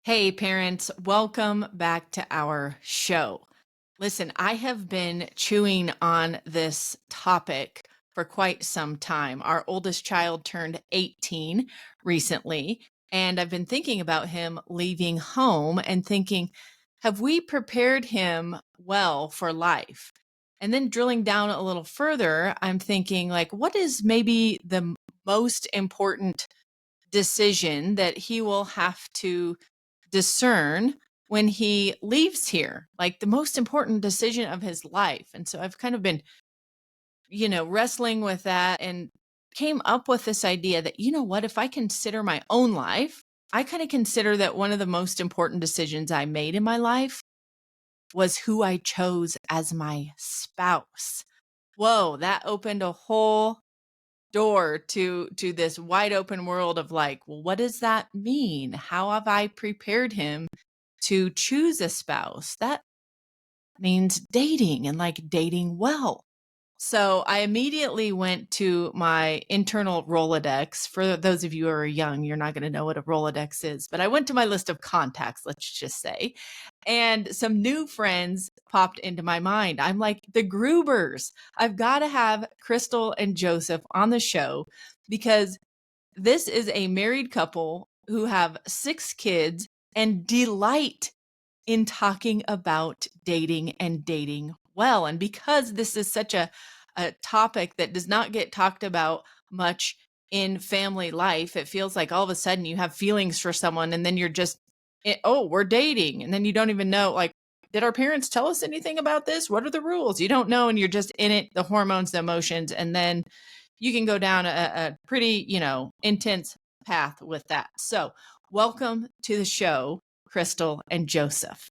Hey, parents, welcome back to our show. Listen, I have been chewing on this topic for quite some time. Our oldest child turned 18 recently, and I've been thinking about him leaving home and thinking, have we prepared him well for life? And then drilling down a little further, I'm thinking, like, what is maybe the most important decision that he will have to discern when he leaves here, like the most important decision of his life. And so I've kind of been, wrestling with that and came up with this idea that, you know what, if I consider my own life, I kind of consider that one of the most important decisions I made in my life was who I chose as my spouse. Whoa, that opened a whole door to this wide open world of like, well, what does that mean? How have I prepared him to choose a spouse? That means dating and like dating well. So I immediately went to my internal Rolodex. For those of you who are young, you're not going to know what a Rolodex is, but I went to my list of contacts, let's just say, and some new friends popped into my mind. I'm like, the Grubers. I've got to have Crystal and Joseph on the show because this is a married couple who have 6 kids and delight in talking about dating and dating well. And because this is such a topic that does not get talked about much in family life, it feels like all of a sudden you have feelings for someone and then you're just, oh, we're dating. And then you don't even know, like, did our parents tell us anything about this? What are the rules? You don't know. And you're just in it, the hormones, the emotions. And then you can go down a pretty, intense path with that. So, welcome to the show, Crystal and Joseph.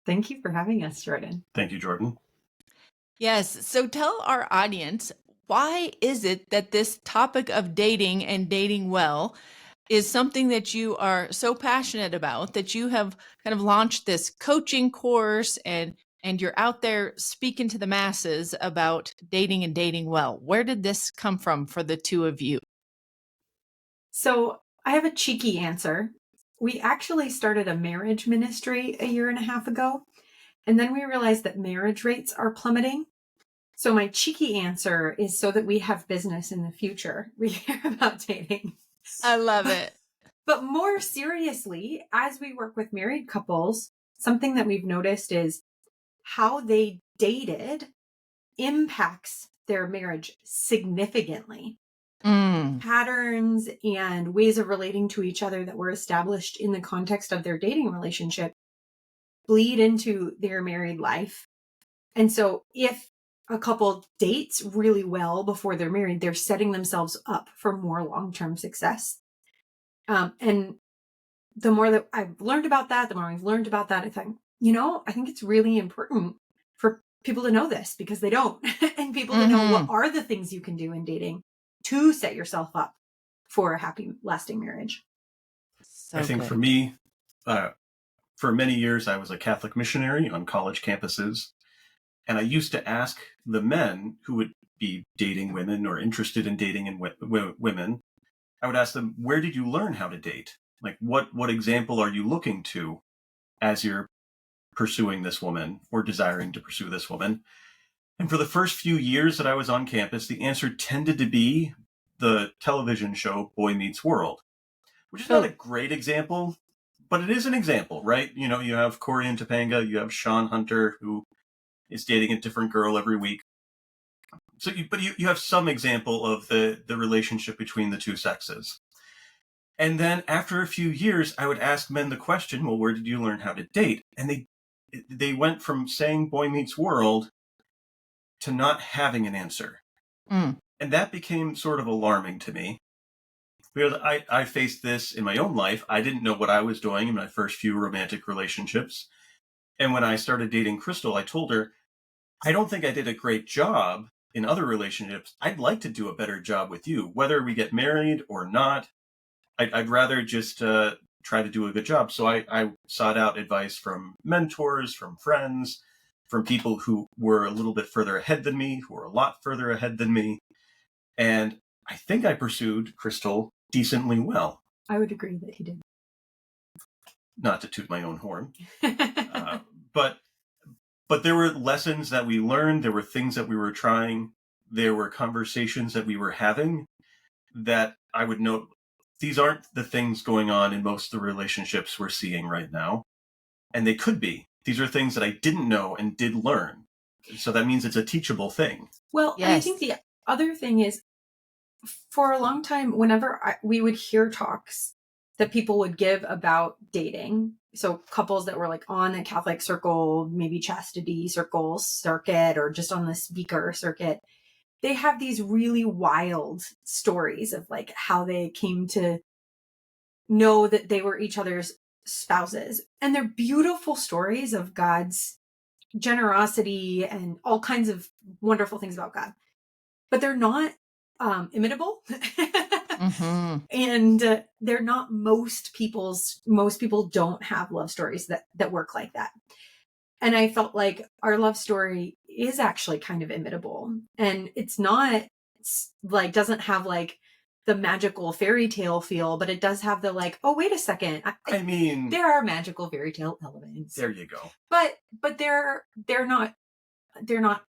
Thank you for having us, Jordan. Thank you, Jordan. Yes. So tell our audience, why is it that this topic of dating and dating well is something that you are so passionate about that you have kind of launched this coaching course and you're out there speaking to the masses about dating and dating well. Where did this come from for the two of you? So, I have a cheeky answer. We actually started a marriage ministry a year and a half ago, and then we realized that marriage rates are plummeting. So, my cheeky answer is so that we have business in the future. We hear about dating. I love But, it. but more seriously, as we work with married couples, something that we've noticed is how they dated impacts their marriage significantly. Mm. Patterns and ways of relating to each other that were established in the context of their dating relationship bleed into their married life. And so if a couple dates really well before they're married, they're setting themselves up for more long-term success. And the more that I've learned about that, the more I've learned about that, I thought, I think it's really important for people to know this because they don't, and people to know what Hmm. are the things you can do in dating to set yourself up for a happy, lasting marriage. I So think for good. me, uh, for many years, I was a Catholic missionary on college campuses. And I used to ask the men who would be dating women or interested in dating in women, I would ask them, where did you learn how to date? Like, what example are you looking to as you're pursuing this woman or desiring to pursue this woman? And for the first few years that I was on campus, the answer tended to be the television show Boy Meets World, which is not a Oh, great example, but it is an example, right? You know, you have Corey and Topanga, you have Sean Hunter, who is dating a different girl every week. So, you have some example of the relationship between the two sexes. And then after a few years, I would ask men the question, well, where did you learn how to date? And they went from saying Boy Meets World to not having an answer. mm. And that became sort of alarming to me because I faced this in my own life. I didn't know what I was doing in my first few romantic relationships. And when I started dating Crystal, I told her, I don't think I did a great job in other relationships. I'd like to do a better job with you, whether we get married or not. I'd rather just try to do a good job. So I sought out advice from mentors, from friends, from people who were a little bit further ahead than me, who were a lot further ahead than me. And I think I pursued Crystal decently well. I would agree that he did. not to toot my own horn, but there were lessons that we learned. There were things that we were trying. There were conversations that we were having that I would note. These aren't the things going on in most of the relationships we're seeing right now. And they could be. These are things that I didn't know and did learn. So that means it's a teachable thing. Well, and I think the other thing is, for a long time, whenever we would hear talks that people would give about dating, so couples that were like on the Catholic circle, maybe chastity circuit, or just on the speaker circuit, they have these really wild stories of like how they came to know that they were each other's spouses. And they're beautiful stories of God's generosity and all kinds of wonderful things about God. But they're not imitable. And they're not most people don't have love stories that work like that. And I felt like our love story is actually kind of imitable, and it's not like, doesn't have like the magical fairy tale feel, but it does have the like, oh, wait a second. I mean, there are magical fairy tale elements. There you go. But they're not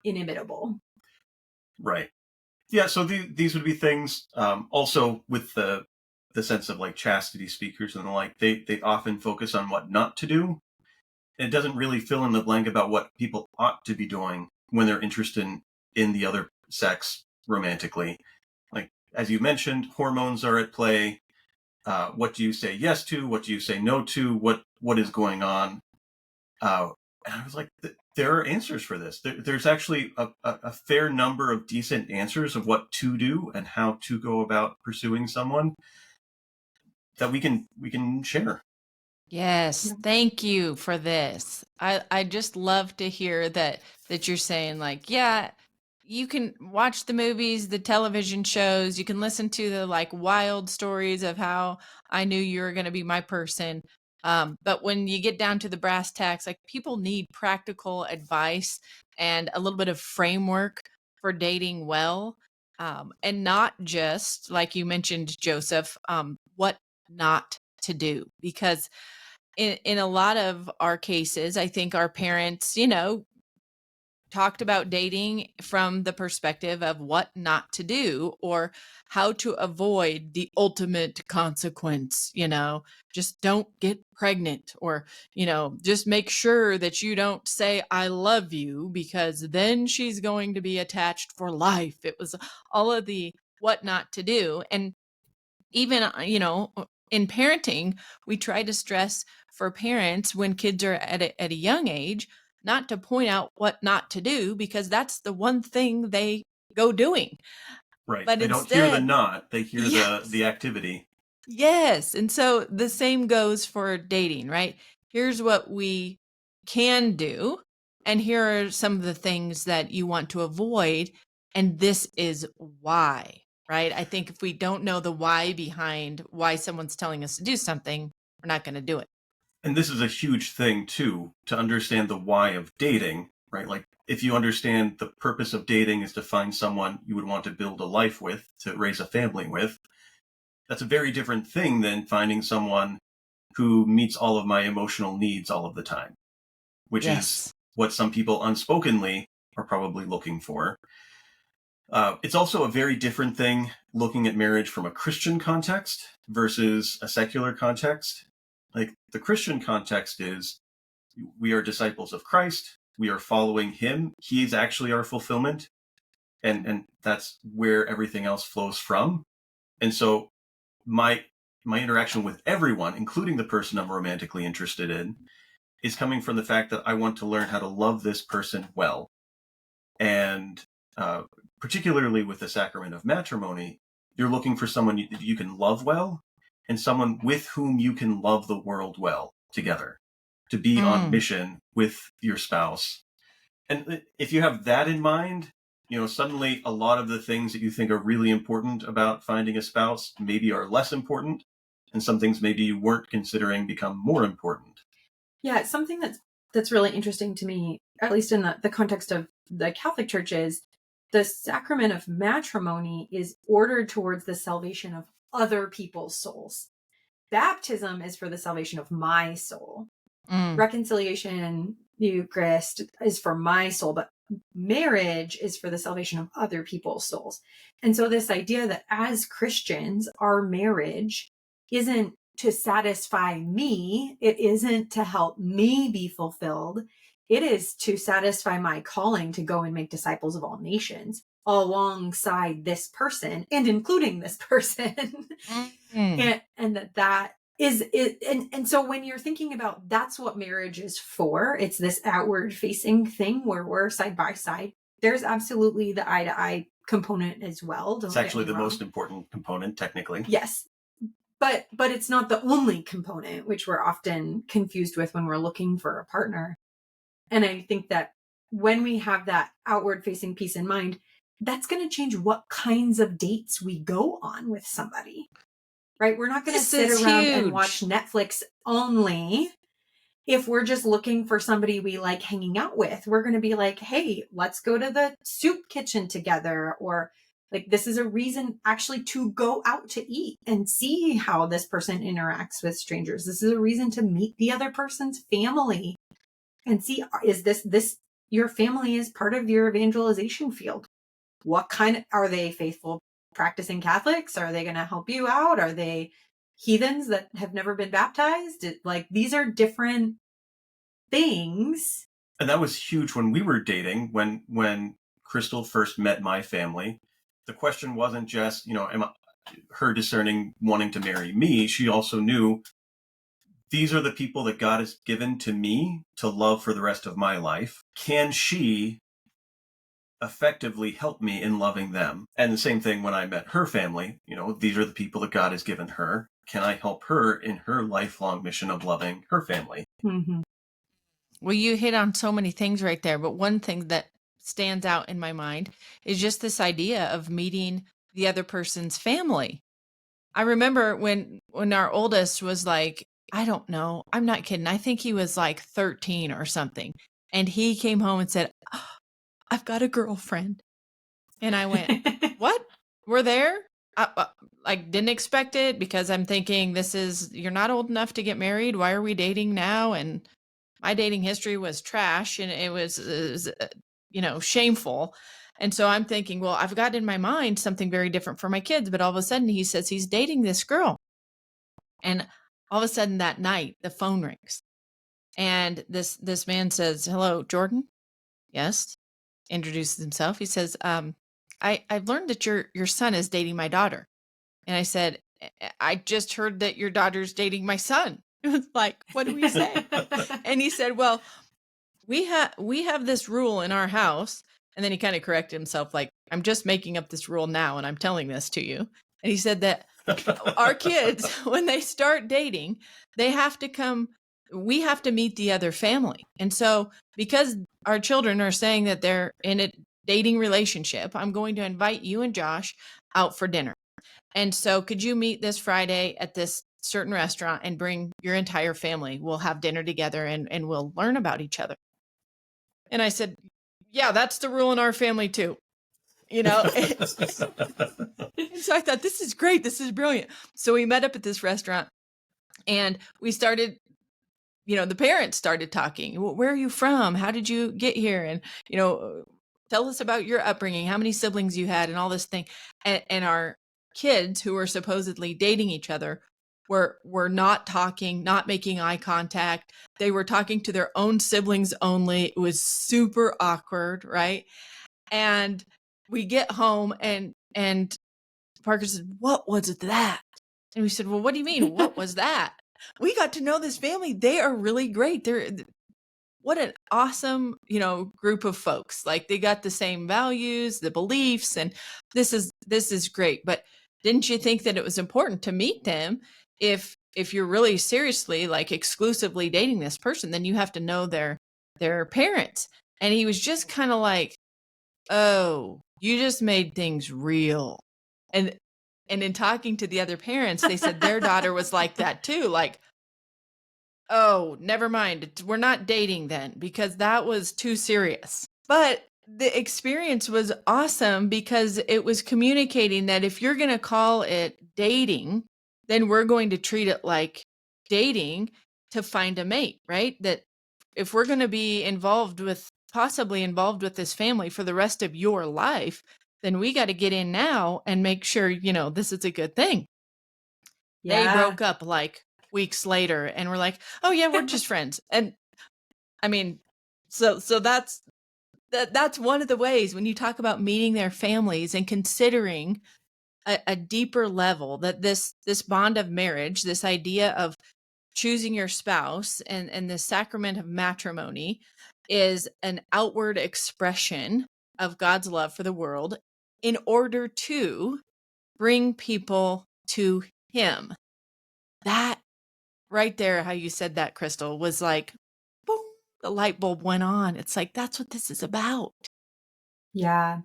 inimitable. Right. Yeah. So these would be things, also with the sense of like chastity speakers and the like, they often focus on what not to do. And it doesn't really fill in the blank about what people ought to be doing when they're interested in the other sex romantically. Like, as you mentioned, hormones are at play. What do you say yes to? What do you say no to? What is going on? And I was like, there are answers for this. There's actually a fair number of decent answers of what to do and how to go about pursuing someone that we can share. Yes, thank you for this. I just love to hear that you're saying like, yeah, you can watch the movies, the television shows, you can listen to the like wild stories of how I knew you were going to be my person. But when you get down to the brass tacks, like people need practical advice and a little bit of framework for dating well. And not just like you mentioned, Joseph, what not to do, because in a lot of our cases, I think our parents, talked about dating from the perspective of what not to do or how to avoid the ultimate consequence, just don't get pregnant, or, just make sure that you don't say, I love you, because then she's going to be attached for life. It was all of the what not to do. And even, in parenting, we try to stress for parents when kids are at a young age not to point out what not to do, because that's the one thing they go doing. Right. But they don't hear the instead, not, they hear yes, the activity. yes. And so the same goes for dating, right? Here's what we can do, and here are some of the things that you want to avoid, and this is why, right? I think if we don't know the why behind why someone's telling us to do something, we're not going to do it. And this is a huge thing too, to understand the why of dating, right? Like, if you understand the purpose of dating is to find someone you would want to build a life with, to raise a family with, that's a very different thing than finding someone who meets all of my emotional needs all of the time, which is what some people unspokenly are probably looking for. It's also a very different thing looking at marriage from a Christian context versus a secular context. Like, the Christian context is, we are disciples of Christ. We are following him. He is actually our fulfillment. And that's where everything else flows from. And so my interaction with everyone, including the person I'm romantically interested in, is coming from the fact that I want to learn how to love this person well. And particularly with the sacrament of matrimony, you're looking for someone you can love well, and someone with whom you can love the world well together, to be on mission with your spouse. And if you have that in mind, suddenly a lot of the things that you think are really important about finding a spouse maybe are less important, and some things maybe you weren't considering become more important. Yeah, something that's really interesting to me, at least in the context of the Catholic Church, is the sacrament of matrimony is ordered towards the salvation of other people's souls. Baptism is for the salvation of my soul. Mm. Reconciliation, the Eucharist is for my soul, but marriage is for the salvation of other people's souls. And so this idea that as Christians, our marriage isn't to satisfy me, it isn't to help me be fulfilled. It is to satisfy my calling to go and make disciples of all nations alongside this person and including this person. Mm. and that is it. And so when you're thinking about that's what marriage is for, it's this outward facing thing where we're side by side. There's absolutely the eye to eye component as well. It's actually the most important component, technically. Yes. But it's not the only component, which we're often confused with when we're looking for a partner. And I think that when we have that outward facing piece in mind, that's going to change what kinds of dates we go on with somebody. Right? We're not going to sit around and watch Netflix only. If we're just looking for somebody we like hanging out with, we're going to be like, hey, let's go to the soup kitchen together. Or like, this is a reason actually to go out to eat and see how this person interacts with strangers. This is a reason to meet the other person's family and see, is this your family is part of your evangelization field? What kind are they faithful practicing Catholics? Are they going to help you out? Are they heathens that have never been baptized? Like, these are different things. And that was huge when we were dating. When Crystal first met my family, the question wasn't just, am I, her discerning wanting to marry me. She also knew these are the people that God has given to me to love for the rest of my life. Can she effectively help me in loving them? And the same thing when I met her family, these are the people that God has given her. Can I help her in her lifelong mission of loving her family? Mm-hmm. Well, you hit on so many things right there, but one thing that stands out in my mind is just this idea of meeting the other person's family. I remember when our oldest was like, I don't know, I'm not kidding, I think he was like 13 or something, and he came home and said, "Oh, I've got a girlfriend." And I went, "What? We're there?" Like, didn't expect it, because I'm thinking, you're not old enough to get married. Why are we dating now? And my dating history was trash, and it was shameful. And so I'm thinking, well, I've got in my mind something very different for my kids. But all of a sudden he says he's dating this girl. And all of a sudden that night, the phone rings. And this man says, "Hello, Jordan?" "Yes." Introduces himself. He says, I've learned that your son is dating my daughter." And I said, "I just heard that your daughter's dating my son." It was like, what do we say? And he said, "Well, we have this rule in our house." And then he kind of corrected himself, like, "I'm just making up this rule now, and I'm telling this to you." And he said that our kids, when they start dating, we have to meet the other family. And so because our children are saying that they're in a dating relationship, I'm going to invite you and Josh out for dinner. And so could you meet this Friday at this certain restaurant and bring your entire family? We'll have dinner together and we'll learn about each other. And I said, "Yeah, that's the rule in our family too." And so I thought, this is great. This is brilliant. So we met up at this restaurant and we started, the parents started talking. "Well, where are you from? How did you get here? And, tell us about your upbringing, how many siblings you had," and all this thing. And our kids, who were supposedly dating each other, were not talking, not making eye contact. They were talking to their own siblings only. It was super awkward, right? And we get home and Parker said, "What was that?" And we said, "Well, what do you mean? What was that?" We got to know this family. They are really great. What an awesome, group of folks. Like, they got the same values, the beliefs, and this is great. But didn't you think that it was important to meet them? If you're really seriously, like, exclusively dating this person, then you have to know their parents. And he was just kind of like, "Oh, you just made things real." And in talking to the other parents, they said their daughter was like that too. Like, "Oh, never mind. We're not dating then," because that was too serious. But the experience was awesome because it was communicating that if you're going to call it dating, then we're going to treat it like dating to find a mate, right? That if we're going to be possibly involved with this family for the rest of your life, then we got to get in now and make sure, this is a good thing. They Yeah. broke up like weeks later and we're like, oh yeah, we're just friends. And I mean, so that's one of the ways when you talk about meeting their families and considering a deeper level, that this bond of marriage, this idea of choosing your spouse and the sacrament of matrimony is an outward expression of God's love for the world in order to bring people to him. That right there, how you said that, Crystal, was like, boom, the light bulb went on. It's like, that's what this is about. Yeah.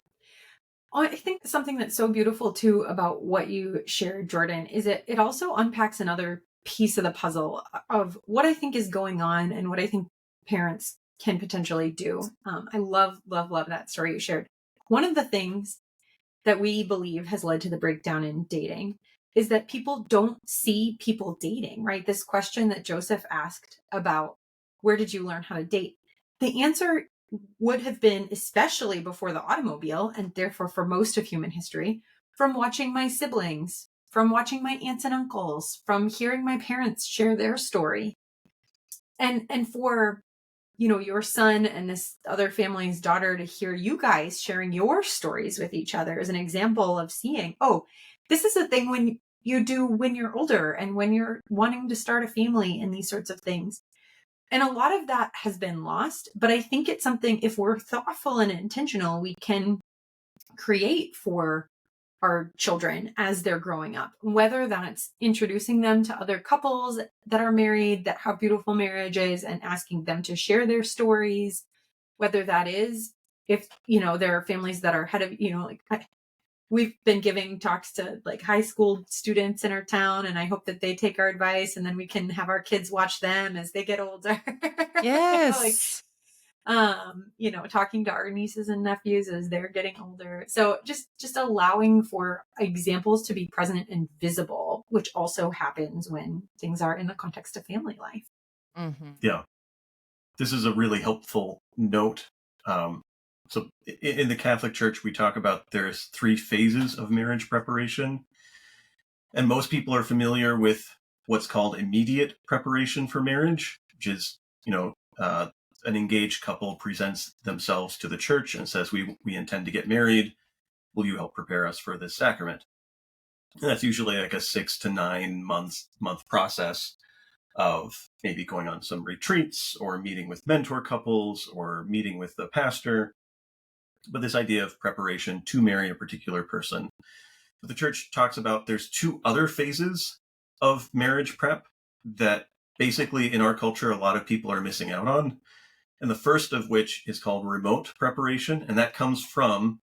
Oh, I think something that's so beautiful too about what you shared, Jordan, is it also unpacks another piece of the puzzle of what I think is going on and what I think parents can potentially do. I love, love, love that story you shared. One of the things that we believe has led to the breakdown in dating is that people don't see people dating, right? This question that Joseph asked about where did you learn how to date? The answer would have been, especially before the automobile, and therefore for most of human history, from watching my siblings, from watching my aunts and uncles, from hearing my parents share their story. And for your son and this other family's daughter to hear you guys sharing your stories with each other is an example of seeing, oh, this is a thing when you do when you're older and when you're wanting to start a family and these sorts of things. And a lot of that has been lost, but I think it's something, if we're thoughtful and intentional, we can create for our children as they're growing up, whether that's introducing them to other couples that are married, that have beautiful marriages, and asking them to share their stories, whether that is, if, there are families that are head of, we've been giving talks to like high school students in our town, and I hope that they take our advice and then we can have our kids watch them as they get older. Yes. Talking to our nieces and nephews as they're getting older. So just allowing for examples to be present and visible, which also happens when things are in the context of family life. Mm-hmm. Yeah. This is a really helpful note. So in the Catholic Church, we talk about there's 3 phases of marriage preparation. And most people are familiar with what's called immediate preparation for marriage, which is, an engaged couple presents themselves to the church and says, we intend to get married. Will you help prepare us for this sacrament? And that's usually like a 6 to 9 month process of maybe going on some retreats or meeting with mentor couples or meeting with the pastor. But this idea of preparation to marry a particular person. But the church talks about there's 2 other phases of marriage prep that basically in our culture a lot of people are missing out on. And the first of which is called remote preparation. And that comes from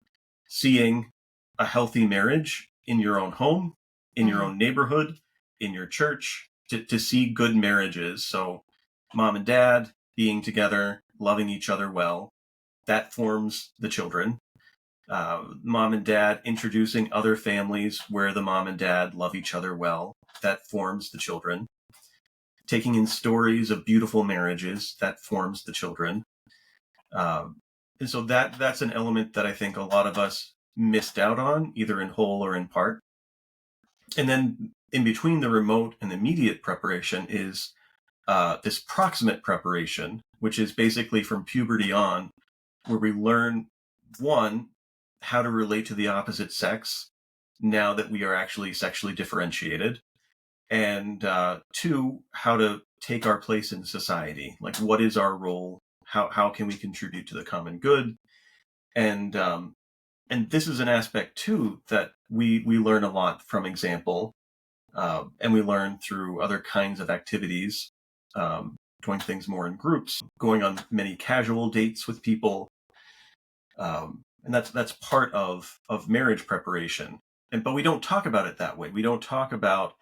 seeing a healthy marriage in your own home, in your own neighborhood, in your church, to see good marriages. So mom and dad being together, loving each other well, that forms the children. Mom and dad introducing other families where the mom and dad love each other well, that forms the children. Taking in stories of beautiful marriages, that forms the children. And so that's an element that I think a lot of us missed out on, either in whole or in part. And then in between the remote and immediate preparation is this proximate preparation, which is basically from puberty on, where we learn, one, how to relate to the opposite sex now that we are actually sexually differentiated, and 2, how to take our place in society. Like, what is our role? How can we contribute to the common good? And this is an aspect too that we learn a lot from example, and we learn through other kinds of activities, doing things more in groups, going on many casual dates with people, and that's part of marriage preparation. But we don't talk about it that way. We don't talk about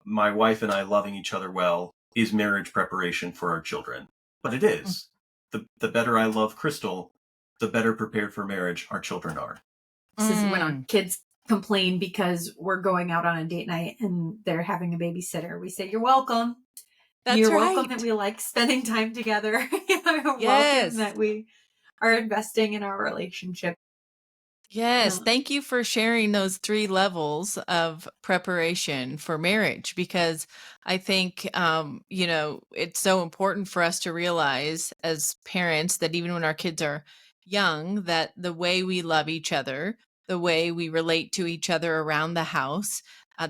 my wife and I loving each other well is marriage preparation for our children. But it is. The better I love Crystal, the better prepared for marriage our children are. This is when our kids complain because we're going out on a date night and they're having a babysitter. We say, you're welcome. That's You're welcome that right. we like spending time together. You're welcome Yes. that we are investing in our relationship. Yes, thank you for sharing those 3 levels of preparation for marriage, because I think, it's so important for us to realize as parents that even when our kids are young, that the way we love each other, the way we relate to each other around the house,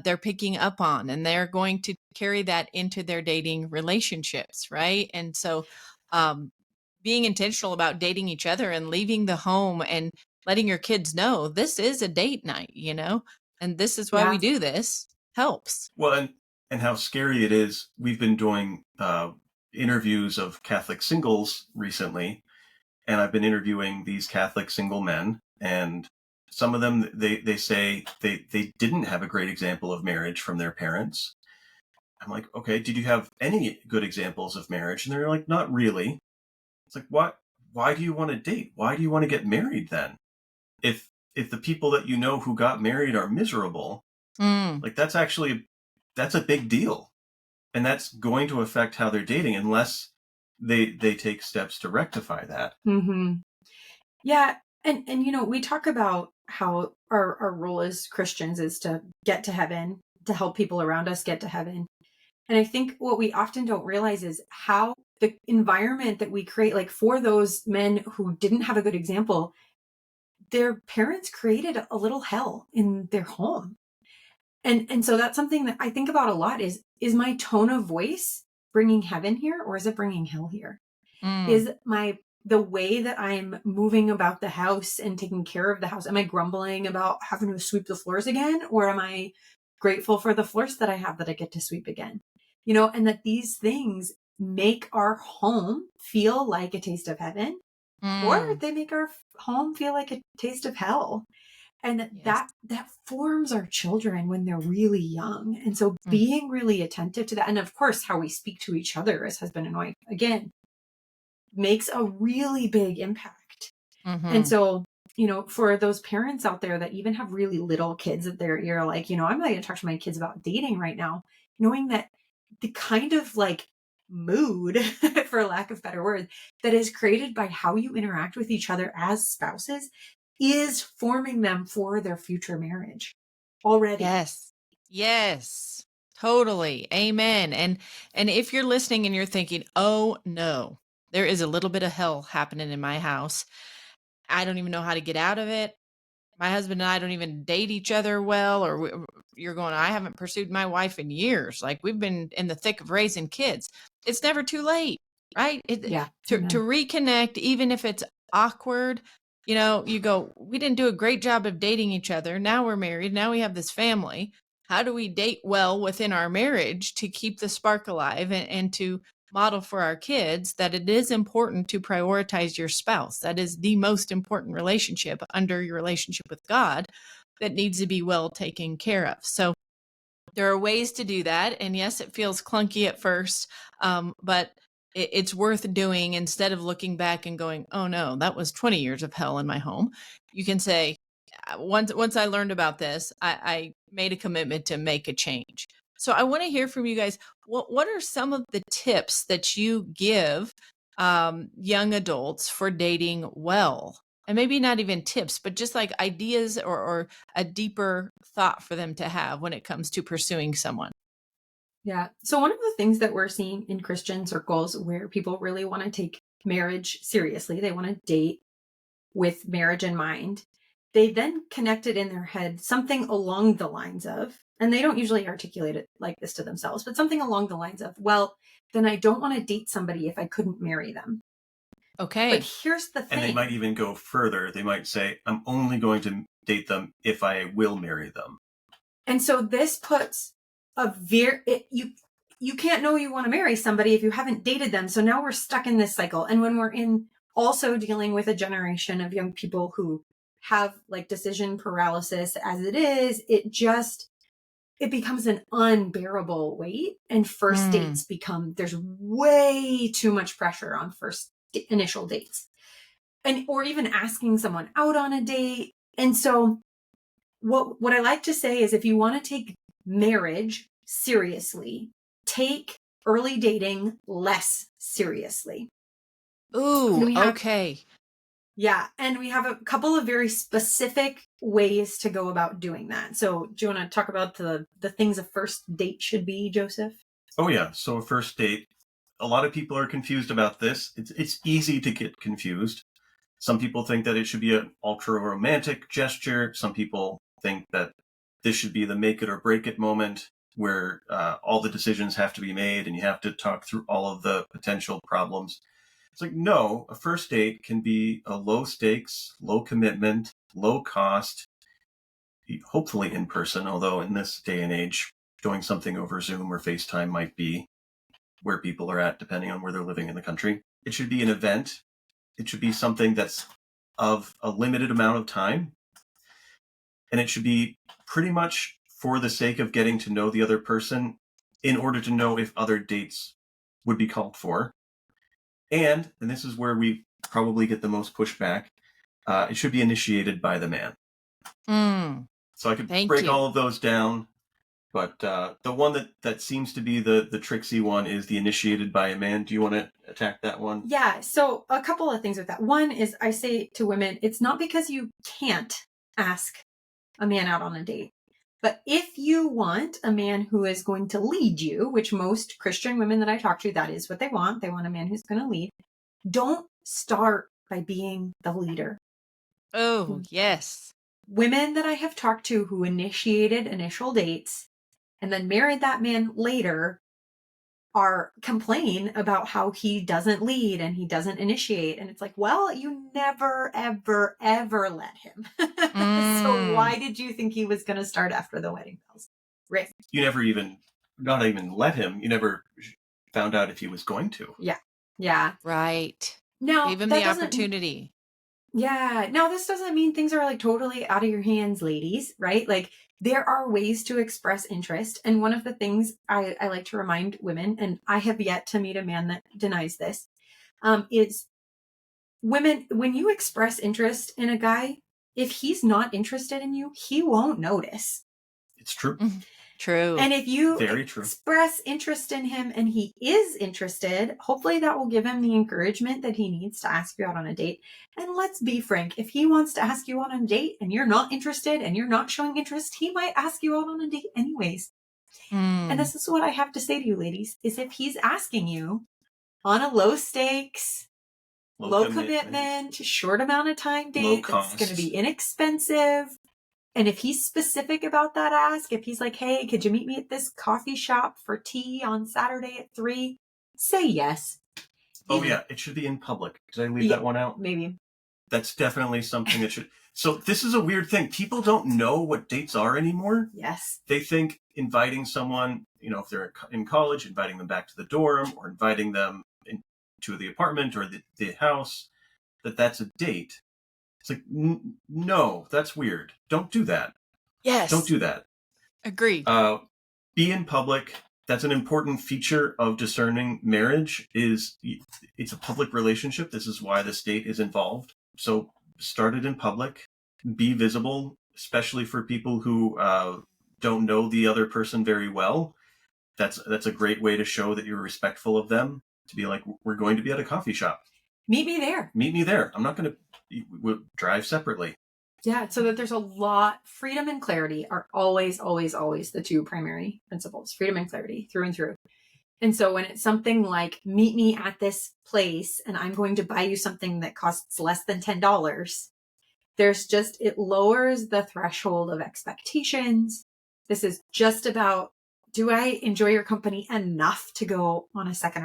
they're picking up on, and they're going to carry that into their dating relationships, right? And so, um, being intentional about dating each other and leaving the home and letting your kids know this is a date night, and this is why we Yeah. do this helps. Well, and how scary it is. We've been doing interviews of Catholic singles recently, and I've been interviewing these Catholic single men, and some of them they say they didn't have a great example of marriage from their parents. I'm like, okay, did you have any good examples of marriage? And they're like, not really. It's like, what? Why do you want to date? Why do you want to get married then? If the people that you know who got married are miserable, Mm, like that's a big deal, and that's going to affect how they're dating unless they take steps to rectify that. Mm-hmm. Yeah. And we talk about how our role as Christians is to get to heaven, to help people around us get to heaven. And I think what we often don't realize is how the environment that we create, like for those men who didn't have a good example, their parents created a little hell in their home. And so that's something that I think about a lot is my tone of voice bringing heaven here, or is it bringing hell here? mm, Is the way that I'm moving about the house and taking care of the house, am I grumbling about having to sweep the floors again? Or am I grateful for the floors that I have that I get to sweep again? And that these things make our home feel like a taste of heaven, or mm. they make our home feel like a taste of hell. And Yes. that forms our children when they're really young. And so Mm, being really attentive to that, and of course, how we speak to each other as husband and wife, again, makes a really big impact. And mhm, so, for those parents out there that even have really little kids that you're like, I'm not going to talk to my kids about dating right now, knowing that the kind of like mood, for lack of better words, that is created by how you interact with each other as spouses is forming them for their future marriage already. yes. Yes. Totally. Amen. And if you're listening and you're thinking, "Oh, no, there is a little bit of hell happening in my house. I don't even know how to get out of it. My husband and I don't even date each other well," or you're going, "I haven't pursued my wife in years. Like we've been in the thick of raising kids." It's never too late, right? Yeah. To Amen. reconnect, even if it's awkward, you go, "We didn't do a great job of dating each other. Now we're married. Now we have this family. How do we date well within our marriage to keep the spark alive and to model for our kids that it is important to prioritize your spouse? That is the most important relationship under your relationship with God that needs to be well taken care of." So there are ways to do that. And yes, it feels clunky at first, but it's worth doing instead of looking back and going, "Oh no, that was 20 years of hell in my home." You can say, once I learned about this, I made a commitment to make a change. So I want to hear from you guys. What are some of the tips that you give young adults for dating well? And maybe not even tips, but just like ideas or a deeper thought for them to have when it comes to pursuing someone. Yeah. So one of the things that we're seeing in Christian circles where people really want to take marriage seriously, they want to date with marriage in mind. They then connect it in their head something along the lines of, and they don't usually articulate it like this to themselves, but something along the lines of, well, then I don't want to date somebody if I couldn't marry them. But Okay. here's the And they might thing. even go further. They might say, I'm only going to date them if I will marry them. And so this puts you can't know you want to marry somebody if you haven't dated them. So now we're stuck in this cycle. And when we're in also dealing with a generation of young people who have like decision paralysis as it is, it becomes an unbearable weight, and first Mm, dates there's way too much pressure on first initial dates, and or even asking someone out on a date. And so what I like to say is if you want to take marriage seriously, take early dating less seriously. And Ooh, we have okay. Yeah, and we have a couple of very specific ways to go about doing that. So, do you want to talk about the things a first date should be, Joseph? Oh yeah, so a first date. A lot of people are confused about this. It's easy to get confused. Some people think that it should be an ultra romantic gesture. Some people think that this should be the make it or break it moment where all the decisions have to be made and you have to talk through all of the potential problems. It's like, no, a first date can be a low stakes, low commitment, low cost, hopefully in person, although in this day and age, doing something over Zoom or FaceTime might be where people are at, depending on where they're living in the country. It should be an event. It should be something that's of a limited amount of time. And it should be pretty much for the sake of getting to know the other person in order to know if other dates would be called for. And this is where we probably get the most pushback, it should be initiated by the man. So I could break all of those down, but the one that seems to be the tricksy one is the initiated by a man. Do you want to attack that one? Yeah, so a couple of things with that. One is I say to women, it's not because you can't ask a man out on a date. But if you want a man who is going to lead you, which most Christian women that I talk to, that is what they want. They want a man who's going to lead. Don't start by being the leader. Oh, yes. Women that I have talked to who initiated initial dates and then married that man later are complain about how he doesn't lead and he doesn't initiate. And it's like, well, you never, ever, ever let him. So why did you think he was going to start after the wedding bells? Rick. You never not even let him. You never found out if he was going to. Yeah. Yeah. Right. Now, gave him the opportunity. Yeah. Now, this doesn't mean things are like totally out of your hands, ladies, right? Like there are ways to express interest. And one of the things I like to remind women, and I have yet to meet a man that denies this, is women, when you express interest in a guy, if he's not interested in you, he won't notice. It's true. True. And if you Very true. express interest in him and he is interested, hopefully that will give him the encouragement that he needs to ask you out on a date. And let's be frank, if he wants to ask you out on a date and you're not interested and you're not showing interest, he might ask you out on a date anyways. And this is what I have to say to you, ladies, is if he's asking you on a low stakes, low commitment, short amount of time date that's going to be inexpensive, and if he's specific about that ask, if he's like, hey, could you meet me at this coffee shop for tea on Saturday at 3? Say yes. Oh, yeah. It should be in public. Did I leave that one out? Maybe. That's definitely something that should. So this is a weird thing. People don't know what dates are anymore. Yes. They think inviting someone, if they're in college, inviting them back to the dorm or inviting them into the apartment or the house, that's a date. It's like, no, that's weird. Don't do that. Yes. Don't do that. Agreed. Be in public. That's an important feature of discerning marriage. It's a public relationship. This is why the state is involved. So start it in public. Be visible, especially for people who don't know the other person very well. That's a great way to show that you're respectful of them. To be like, we're going to be at a coffee shop. Meet me there. Meet me there. I'm not going to we'll drive separately. Yeah, so that there's a lot. Freedom and clarity are always, always, always the two primary principles. Freedom and clarity through and through. And so when it's something like, meet me at this place and I'm going to buy you something that costs less than $10, it lowers the threshold of expectations. This is just about, do I enjoy your company enough to go on a second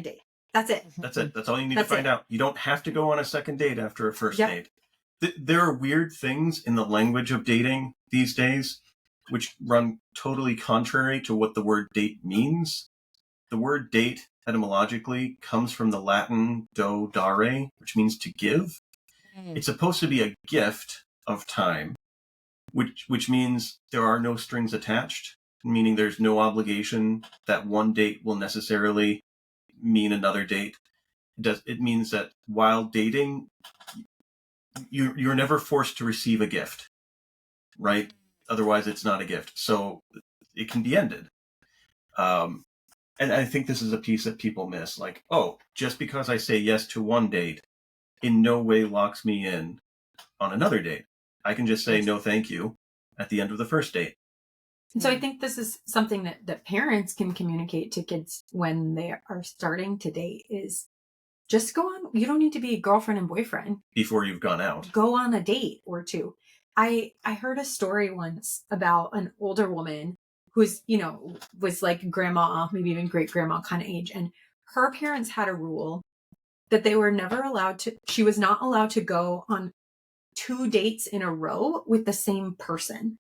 date? That's it. That's it. That's all you need to find out. You don't have to go on a second date after a first date. There are weird things in the language of dating these days, which run totally contrary to what the word date means. The word date etymologically comes from the Latin do dare, which means to give. It's supposed to be a gift of time, which means there are no strings attached, meaning there's no obligation that one date will necessarily mean another date. It means that while dating, you're never forced to receive a gift. right? Otherwise, it's not a gift. So it can be ended. And I think this is a piece that people miss. Like, oh, just because I say yes to one date in no way locks me in on another date. I can just say no thank you at the end of the first date. And so I think this is something that parents can communicate to kids when they are starting to date is just go on. You don't need to be girlfriend and boyfriend Before you've gone out. Go on a date or two. I heard a story once about an older woman who's, was like grandma, maybe even great grandma kind of age. And her parents had a rule that they were never allowed to, she was not allowed to go on 2 dates in a row with the same person.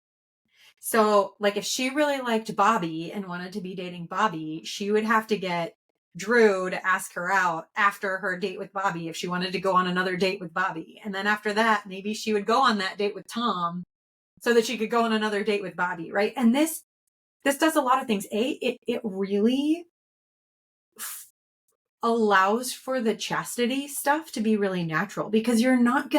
So, like, if she really liked Bobby and wanted to be dating Bobby, she would have to get Drew to ask her out after her date with Bobby if she wanted to go on another date with Bobby. And then after that, maybe she would go on that date with Tom so that she could go on another date with Bobby, right? And this does a lot of things. It really allows for the chastity stuff to be really natural because you're not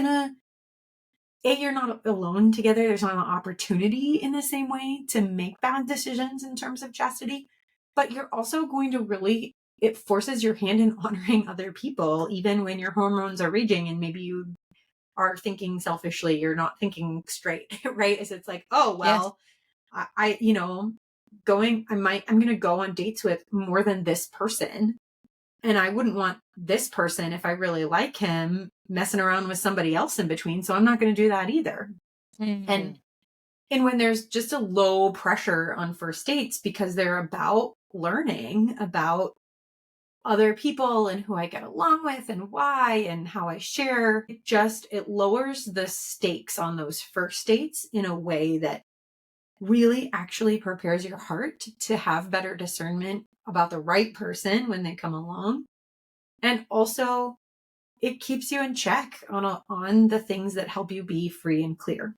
alone together. There's not an opportunity in the same way to make bad decisions in terms of chastity, but you're also going to it forces your hand in honoring other people, even when your hormones are raging and maybe you are thinking selfishly, you're not thinking straight, right? It's like, oh, well, yes. I'm going to go on dates with more than this person. And I wouldn't want this person, if I really like him, messing around with somebody else in between. So I'm not going to do that either. Mm-hmm. And when there's just a low pressure on first dates because they're about learning about other people and who I get along with and why and how I share, it lowers the stakes on those first dates in a way that really actually prepares your heart to have better discernment about the right person when they come along. And also it keeps you in check on the things that help you be free and clear.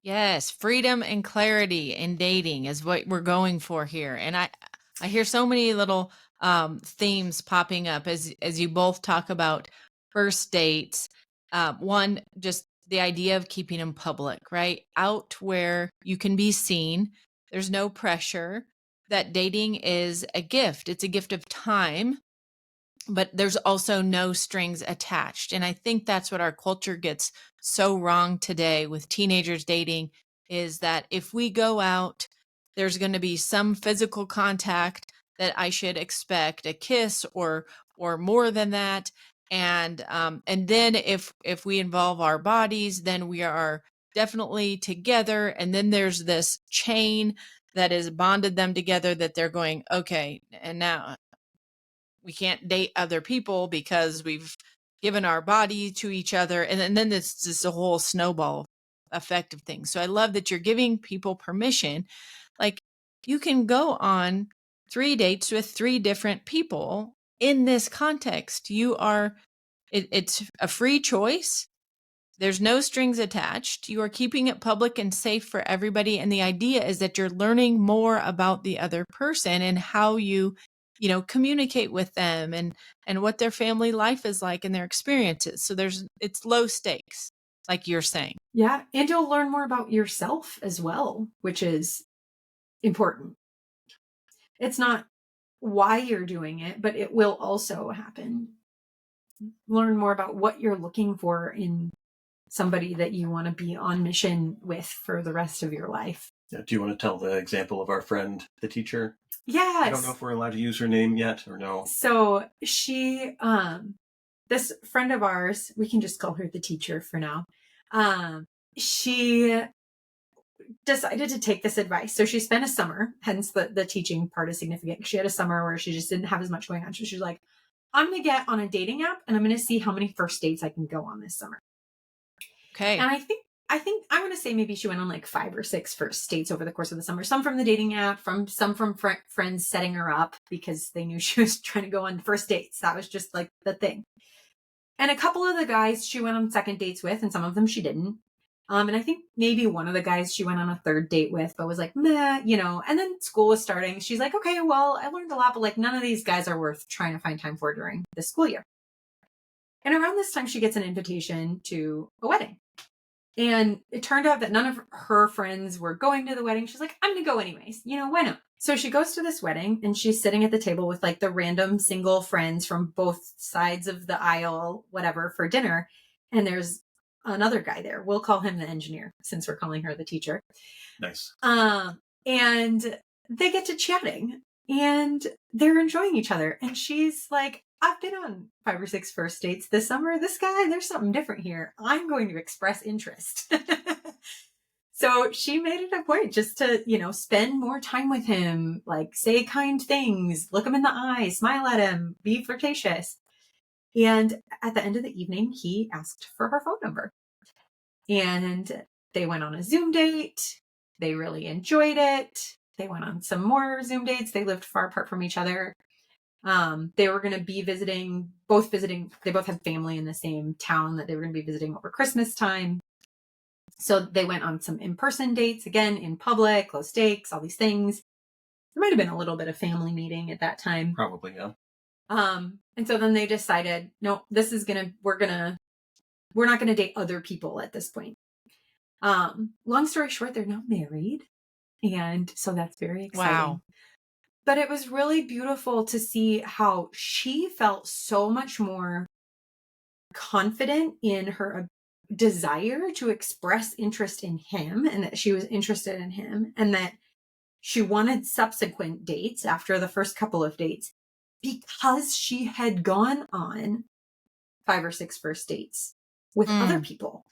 Yes, freedom and clarity in dating is what we're going for here. And I hear so many little themes popping up as you both talk about first dates. One, just the idea of keeping them public, right? Out where you can be seen. There's no pressure. That dating is a gift. It's a gift of time, but there's also no strings attached. And I think that's what our culture gets so wrong today with teenagers dating, is that if we go out, there's going to be some physical contact that I should expect, a kiss or more than that. And then if we involve our bodies, then we are definitely together. And then there's this chain that has bonded them together that they're going, okay, and now we can't date other people because we've given our body to each other. And then it's just a whole snowball effect of things. So I love that you're giving people permission. Like, you can go on 3 dates with 3 different people in this context. It's a free choice. There's no strings attached. You are keeping it public and safe for everybody. And the idea is that you're learning more about the other person and how you communicate with them and what their family life is like and their experiences. So it's low stakes, like you're saying. Yeah. And you'll learn more about yourself as well, which is important. It's not why you're doing it, but it will also happen. Learn more about what you're looking for in somebody that you want to be on mission with for the rest of your life. Yeah, do you want to tell the example of our friend, the teacher? Yes. I don't know if we're allowed to use her name yet or no. So she, this friend of ours, we can just call her the teacher for now. She decided to take this advice. So she spent a summer, hence the teaching part is significant. She had a summer where she just didn't have as much going on. So she's like, I'm going to get on a dating app and I'm going to see how many first dates I can go on this summer. Okay. And I think I'm going to say maybe she went on like 5 or 6 first dates over the course of the summer. Some from the dating app, some from friends setting her up because they knew she was trying to go on first dates. That was just like the thing. And a couple of the guys she went on second dates with, and some of them she didn't. And I think maybe one of the guys she went on a third date with, but was like, meh, and then school was starting. She's like, okay, well, I learned a lot, but like none of these guys are worth trying to find time for during the school year. And around this time, she gets an invitation to a wedding. And it turned out that none of her friends were going to the wedding. She's like, I'm going to go anyways. Why not? So she goes to this wedding and she's sitting at the table with like the random single friends from both sides of the aisle, whatever, for dinner. And there's another guy there. We'll call him the engineer since we're calling her the teacher. Nice. And they get to chatting and they're enjoying each other. And she's like, I've been on 5 or 6 first dates this summer. This guy, there's something different here. I'm going to express interest. So she made it a point just to, spend more time with him, like say kind things, look him in the eye, smile at him, be flirtatious. And at the end of the evening, he asked for her phone number. And they went on a Zoom date. They really enjoyed it. They went on some more Zoom dates. They lived far apart from each other. They were going to be visiting, they both had family in the same town that they were going to be visiting over Christmas time. So they went on some in-person dates, again, in public, low stakes, all these things. There might have been a little bit of family meeting at that time. Probably, yeah. And so then they decided, no, we're not going to date other people at this point. Long story short, they're now married. And so that's very exciting. Wow. But it was really beautiful to see how she felt so much more confident in her desire to express interest in him and that she was interested in him and that she wanted subsequent dates after the first couple of dates because she had gone on 5 or 6 first dates with other people.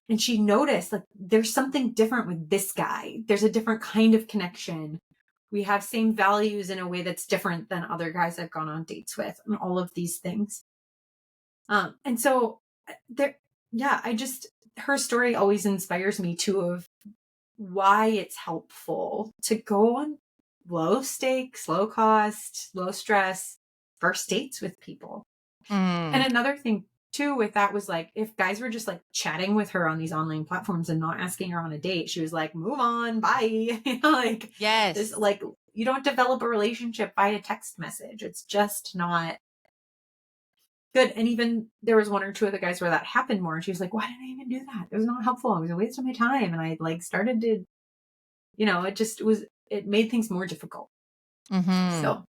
And she noticed like there's something different with this guy. There's a different kind of connection. We have same values in a way that's different than other guys I've gone on dates with and all of these things. And so her story always inspires me too of why it's helpful to go on low stakes, low cost, low stress first dates with people. And another thing too with that was like, if guys were just like chatting with her on these online platforms and not asking her on a date, she was like, move on, bye. Like, yes, this, like, you don't develop a relationship by a text message. It's just not good. And even there was 1 or 2 of the guys where that happened more. And she was like, why did I even do that? It was not helpful. It was a waste of my time. And I like started to, it made things more difficult. So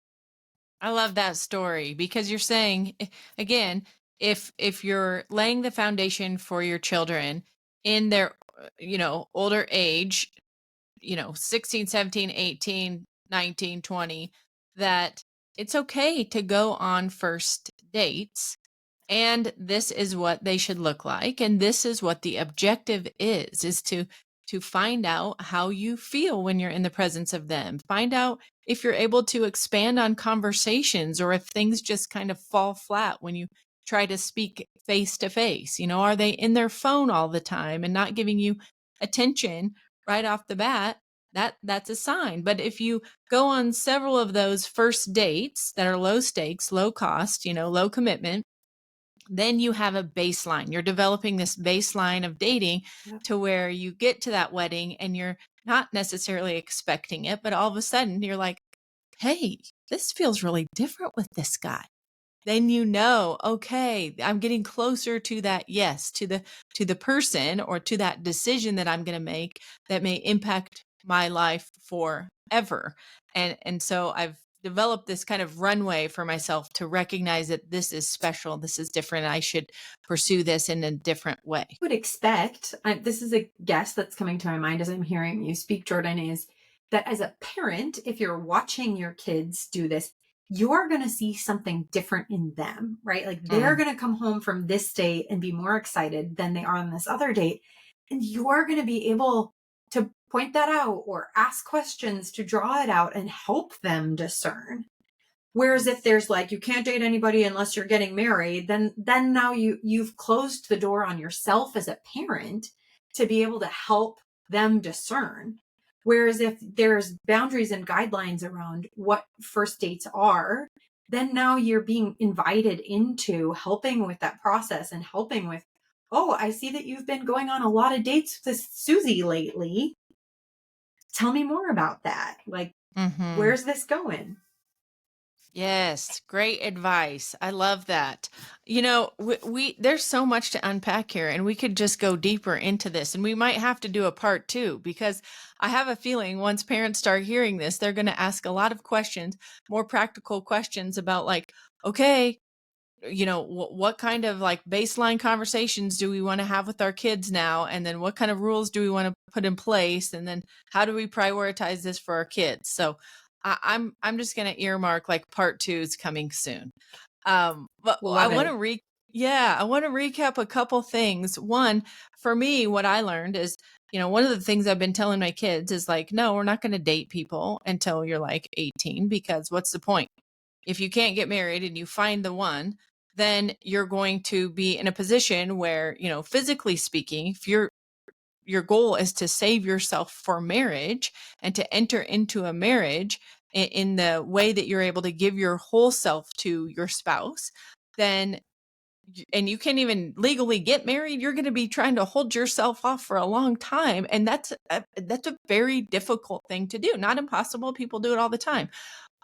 I love that story because you're saying, again, if you're laying the foundation for your children in their, older age, 16, 17, 18, 19, 20, that it's okay to go on first dates. And this is what they should look like. And this is what the objective is to find out how you feel when you're in the presence of them. Find out if you're able to expand on conversations or if things just kind of fall flat when you try to speak face to face. Are they in their phone all the time and not giving you attention right off the bat? That's a sign. But if you go on several of those first dates that are low stakes, low cost, low commitment, then you have a baseline. You're developing this baseline of dating to where you get to that wedding and you're not necessarily expecting it, but all of a sudden you're like, hey, this feels really different with this guy. Then okay, I'm getting closer to that yes, to the person or to that decision that I'm going to make that may impact my life forever. And so I've developed this kind of runway for myself to recognize that this is special, this is different, I should pursue this in a different way. Would expect, this is a guess that's coming to my mind as I'm hearing you speak, Jordan, is that as a parent, if you're watching your kids do this, you're going to see something different in them, right? Like they're going to come home from this date and be more excited than they are on this other date. And you're going to be able to point that out or ask questions to draw it out and help them discern. Whereas if there's like, you can't date anybody unless you're getting married, then now you've closed the door on yourself as a parent to be able to help them discern. Whereas if there's boundaries and guidelines around what first dates are, then now you're being invited into helping with that process and helping with, oh, I see that you've been going on a lot of dates with Susie lately. Tell me more about that. Like, where's this going? Yes, great advice. I love that. You know, we there's so much to unpack here, and we could just go deeper into this, and we might have to do a part two because I have a feeling once parents start hearing this, they're going to ask a lot of questions, more practical questions about like, okay, you know, what kind of like baseline conversations do we want to have with our kids now, and then what kind of rules do we want to put in place, and then how do we prioritize this for our kids? So I'm just going to earmark like part two is coming soon. But I Love want it. to yeah, I want to recap a couple things. One, for me, what I learned is, you know, one of the things I've been telling my kids is like, no, we're not going to date people until you're like 18, because what's the point? If you can't get married and you find the one, then you're going to be in a position where, you know, physically speaking, if your goal is to save yourself for marriage and to enter into a marriage in the way that you're able to give your whole self to your spouse, then and you can't even legally get married, you're going to be trying to hold yourself off for a long time, and that's a very difficult thing to do. Not impossible, people do it all the time,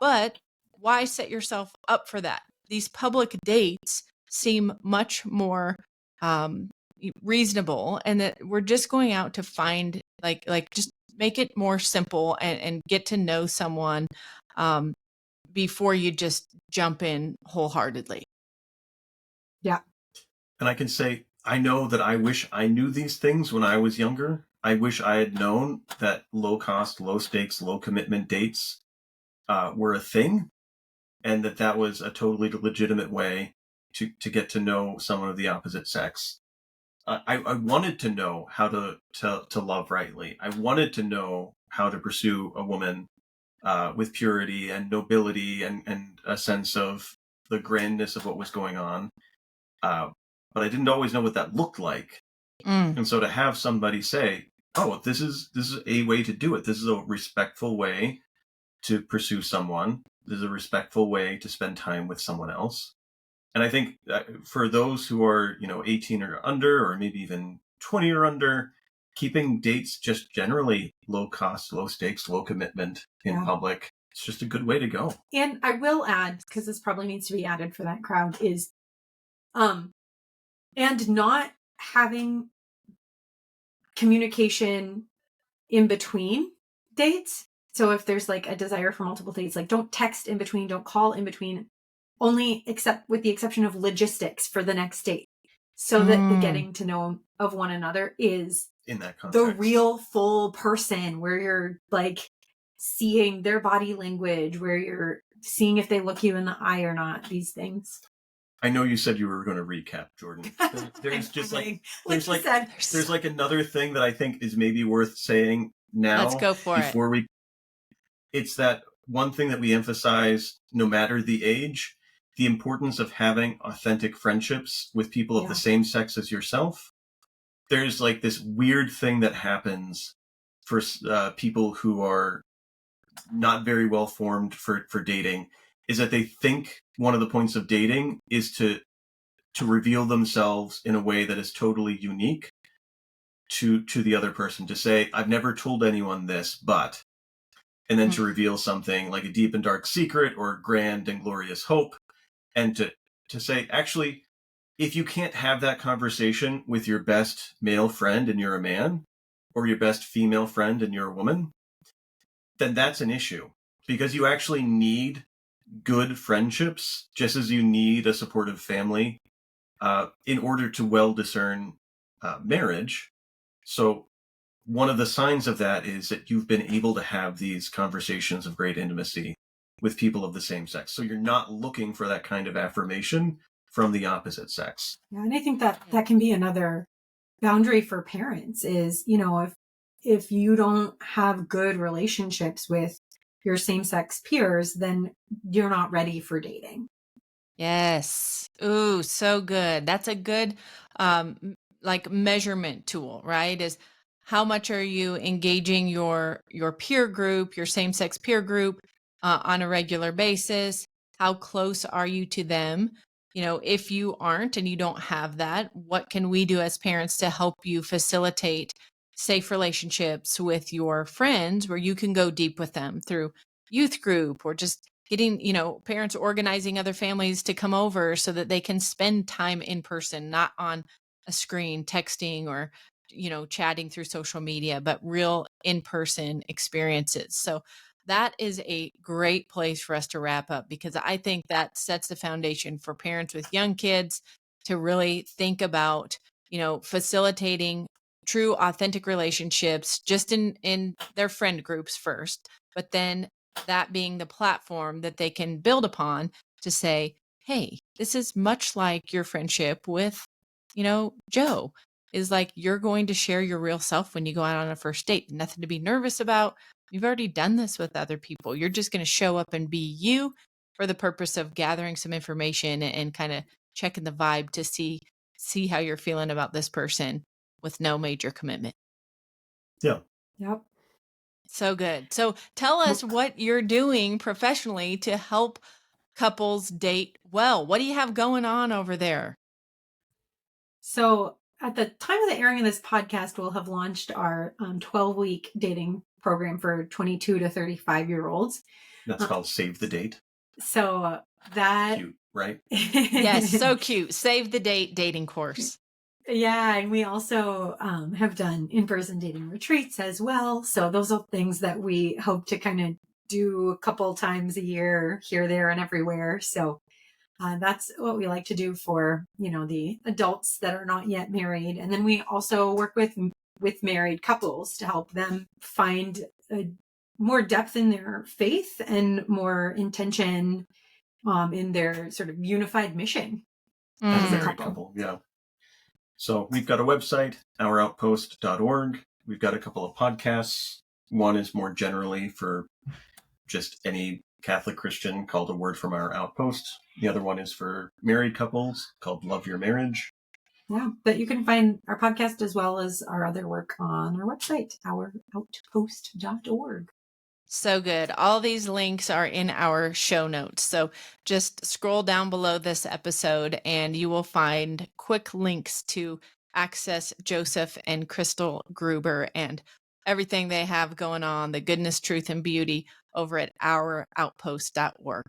but why set yourself up for that? These public dates seem much more um, reasonable, and that we're just going out to find like just make it more simple and get to know someone um, before you just jump in wholeheartedly. Yeah. And I can say, I know that I wish I knew these things when I was younger. I wish I had known that low cost, low stakes, low commitment dates were a thing, and that that was a totally legitimate way to get to know someone of the opposite sex. I wanted to know how to love rightly. I wanted to know how to pursue a woman with purity and nobility and a sense of the grandness of what was going on. Uh, but I didn't always know what that looked like. Mm. And so to have somebody say, "Oh, this is a way to do it. This is a respectful way to pursue someone. This is a respectful way to spend time with someone else." And I think that for those who are, 18 or under, or maybe even 20 or under, keeping dates just generally low cost, low stakes, low commitment in public, it's just a good way to go. And I will add, because this probably needs to be added for that crowd, is and not having communication in between dates. So if there's like a desire for multiple dates, like don't text in between, don't call in between, only except with the exception of logistics for the next date. So that the getting to know of one another is in that context, the real full person, where you're like seeing their body language, where you're seeing if they look you in the eye or not, these things. I know you said you were going to recap, Jordan. There's just like there's like another thing that I think is maybe worth saying now. Let's go for before it. It's that one thing that we emphasize, no matter the age, the importance of having authentic friendships with people of the same sex as yourself. There's like this weird thing that happens for people who are not very well formed for dating, is that they think one of the points of dating is to reveal themselves in a way that is totally unique to the other person, to say, I've never told anyone this, but, and then to reveal something like a deep and dark secret or grand and glorious hope, and to say, actually, if you can't have that conversation with your best male friend and you're a man, or your best female friend and you're a woman, then that's an issue, because you actually need good friendships just as you need a supportive family in order to well discern marriage. So one of the signs of that is that you've been able to have these conversations of great intimacy with people of the same sex. So you're not looking for that kind of affirmation from the opposite sex. Yeah, and I think that can be another boundary for parents is, if you don't have good relationships with your same-sex peers, then you're not ready for dating. Yes. Ooh, so good. That's a good like measurement tool, right? Is how much are you engaging your peer group, your same-sex peer group on a regular basis? How close are you to them? You know, if you aren't and you don't have that, what can we do as parents to help you facilitate safe relationships with your friends where you can go deep with them through youth group or just getting, parents organizing other families to come over so that they can spend time in person, not on a screen, texting or, chatting through social media, but real in-person experiences. So that is a great place for us to wrap up, because I think that sets the foundation for parents with young kids to really think about, facilitating true authentic relationships just in their friend groups first, but then that being the platform that they can build upon to say, hey, this is much like your friendship with, Joe, is like you're going to share your real self when you go out on a first date. Nothing to be nervous about. You've already done this with other people. You're just going to show up and be you for the purpose of gathering some information and kind of checking the vibe to see how you're feeling about this person with no major commitment. Yeah. Yep. So good. So tell us what you're doing professionally to help couples date well. What do you have going on over there? So at the time of the airing of this podcast, we'll have launched our 12-week dating program for 22 to 35-year-olds. That's called Save the Date. So that... Cute, right? Yes, so cute. Save the Date dating course. Yeah, and we also have done in-person dating retreats as well. So those are things that we hope to kind of do a couple times a year, here, there, and everywhere. So that's what we like to do for, the adults that are not yet married. And then we also work with married couples to help them find more depth in their faith and more intention in their sort of unified mission as a couple. Yeah. So we've got a website, ouroutpost.org. We've got a couple of podcasts. One is more generally for just any Catholic Christian, called A Word from Our Outpost. The other one is for married couples, called Love Your Marriage. Yeah, but you can find our podcast as well as our other work on our website, ouroutpost.org. So good. All these links are in our show notes. So just scroll down below this episode and you will find quick links to access Joseph and Crystal Gruber and everything they have going on, the goodness, truth, and beauty over at ouroutpost.org.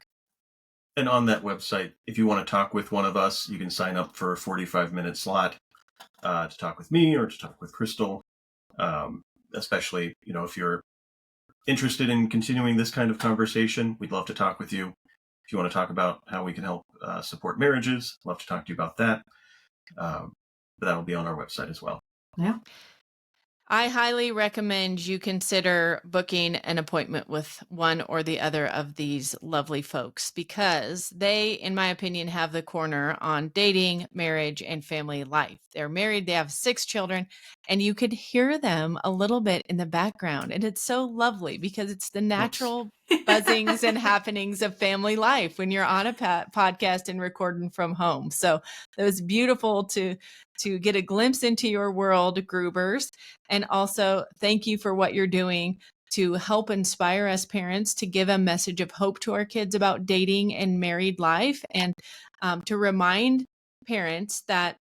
And on that website, if you want to talk with one of us, you can sign up for a 45-minute slot to talk with me or to talk with Crystal. Especially, if you're interested in continuing this kind of conversation, we'd love to talk with you. If you want to talk about how we can help support marriages, love to talk to you about that. But that will be on our website as well. Yeah. I highly recommend you consider booking an appointment with one or the other of these lovely folks, because they, in my opinion, have the corner on dating, marriage, and family life. They're married, they have 6 children, and you could hear them a little bit in the background. And it's so lovely because it's the natural buzzings and happenings of family life when you're on a podcast and recording from home. So it was beautiful to get a glimpse into your world, Grubers. And also thank you for what you're doing to help inspire us parents to give a message of hope to our kids about dating and married life, and to remind parents that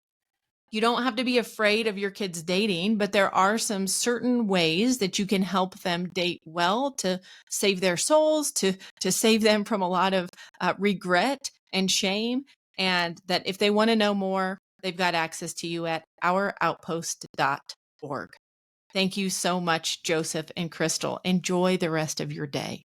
you don't have to be afraid of your kids dating, but there are some certain ways that you can help them date well to save their souls, to save them from a lot of regret and shame. And that if they want to know more, they've got access to you at ouroutpost.org. Thank you so much, Joseph and Crystal. Enjoy the rest of your day.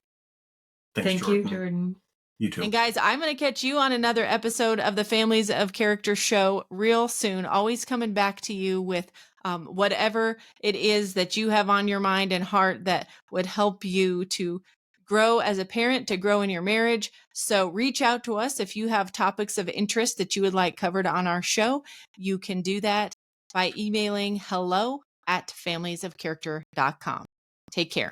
Thanks, Thank you, Jordan. You too. And guys, I'm going to catch you on another episode of the Families of Character show real soon. Always coming back to you with whatever it is that you have on your mind and heart that would help you to grow as a parent, to grow in your marriage. So reach out to us if you have topics of interest that you would like covered on our show. You can do that by emailing hello@familiesofcharacter.com. Take care.